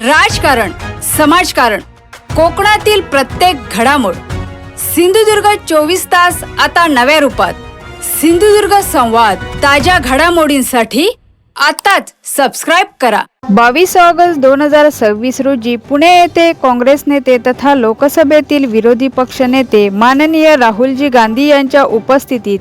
राजकारण, समाजकारण, कोकणातील प्रत्येक घडामोड. सिंधुदुर्ग 24 तास आता नव्या रूपात. सिंधुदुर्ग संवाद, ताज्या घडामोडींसाठी आताच सबस्क्राइब करा. 22 ऑगस्ट 2026 रोजी पुणे येथे काँग्रेस नेते तथा लोकसभेतील विरोधी पक्षनेते माननीय राहुलजी गांधी यांच्या उपस्थितीत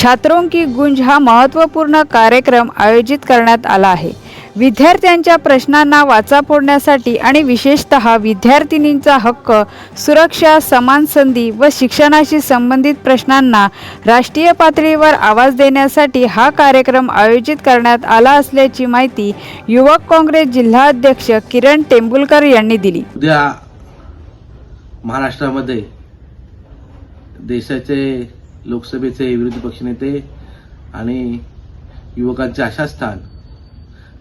छात्रों की गुंज हा महत्त्वपूर्ण कार्यक्रम आयोजित करण्यात आला आहे. विद्यार्थ्यांच्या प्रश्नांना वाचा फोडण्यासाठी आणि विशेषतः विद्यार्थिनींचा हक्क, सुरक्षा, समान संधी व शिक्षणाशी संबंधित प्रश्नांना राष्ट्रीय पातळीवर आवाज देण्यासाठी हा कार्यक्रम आयोजित करण्यात आला असल्याची माहिती युवक काँग्रेस जिल्हा अध्यक्ष किरण टेंबुलकर यांनी दिली. उद्या महाराष्ट्रामध्ये देशाचे लोकसभेचे विरोधी पक्षनेते आणि युवकांचे आशास्थान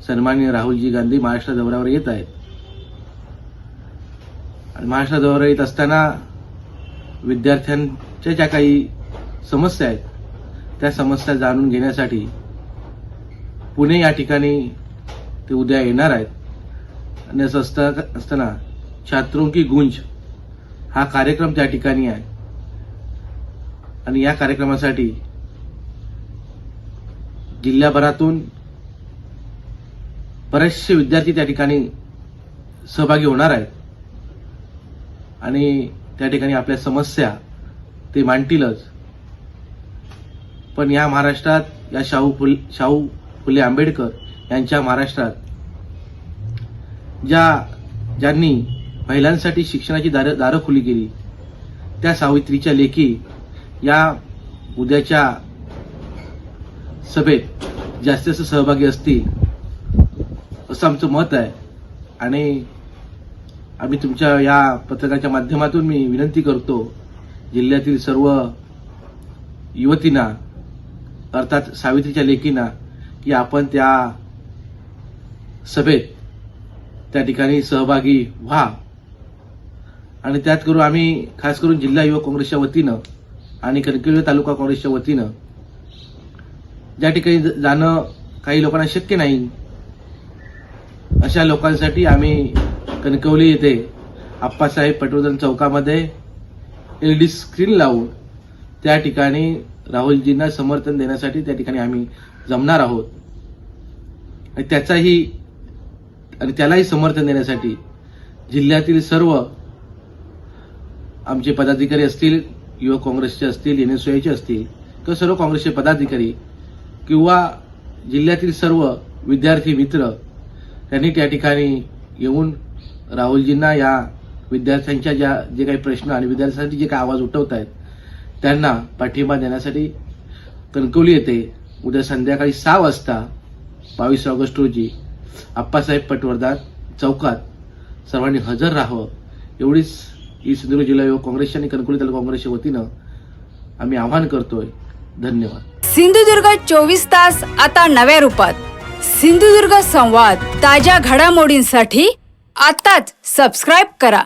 सन्माननीय राहुलजी गांधी महाराष्ट्र दौऱ्यावर येत आहेत. आणि महाराष्ट्र दौऱ्यावर येत असताना विद्यार्थ्यांच्या ज्या काही समस्या आहेत त्या समस्या जाणून घेण्यासाठी पुणे या ठिकाणी ते उद्या येणार आहेत. आणि असं असताना छात्रों की गुंज हा कार्यक्रम त्या ठिकाणी आहे. आणि या कार्यक्रमासाठी जिल्ह्याभरातून बरेचसे विद्यार्थी त्या ठिकाणी सहभागी होणार आहेत आणि त्या ठिकाणी आपल्या समस्या ते मांडतीलच. पण या महाराष्ट्रात, या शाहू फुले आंबेडकर यांच्या महाराष्ट्रात ज्यांनी महिलांसाठी शिक्षणाची दारं खुली केली, त्या सावित्रीच्या लेकी या उद्याच्या सभेत जास्तीत जास्त सहभागी असतील असं आमचं मत आहे. आणि आम्ही तुमच्या या पत्रकाच्या माध्यमातून मी विनंती करतो जिल्ह्यातील सर्व युवतींना, अर्थात सावित्रीच्या लेकींना, की आपण त्या सभेत त्या ठिकाणी सहभागी व्हा. आणि त्यात करून आम्ही खास करून जिल्हा युवक काँग्रेसच्या वतीनं आणि कणकवली तालुका काँग्रेसच्या वतीनं ज्या ठिकाणी जाणं काही लोकांना शक्य नाही अशा लोकांसाठी आम्ही कणकवली येथे आप्पासाहेब पटवर्धन चौकामध्ये LED स्क्रीन लावून त्या ठिकाणी राहुलजींना समर्थन देण्यासाठी त्या ठिकाणी आम्ही जमणार आहोत. आणि त्यालाही समर्थन देण्यासाठी जिल्ह्यातील सर्व आमचे पदाधिकारी असतील, युवक काँग्रेसचे असतील, NSUIचे असतील किंवा सर्व काँग्रेसचे पदाधिकारी किंवा जिल्ह्यातील सर्व विद्यार्थी मित्र त्यांनी त्या ठिकाणी येऊन राहुलजींना या विद्यार्थ्यांच्या जे काही प्रश्न आणि विद्यार्थ्यांसाठी जे काही आवाज उठवत आहेत त्यांना पाठिंबा देण्यासाठी कणकवली येथे उद्या संध्याकाळी 6 वाजता 22 ऑगस्ट रोजी आप्पासाहेब पटवर्धन चौकात सर्वांनी हजर राहावं एवढीच ही सिंधुदुर्ग जिल्हा युवक काँग्रेसच्या आणि कणकवली तालुका काँग्रेसच्या वतीनं आम्ही आवाहन करतोय. धन्यवाद. सिंधुदुर्ग 24 तास आता नव्या रूपात. सिंधुदुर्ग संवाद, ताज्या घडामोडींसाठी आताच सबस्क्राइब करा.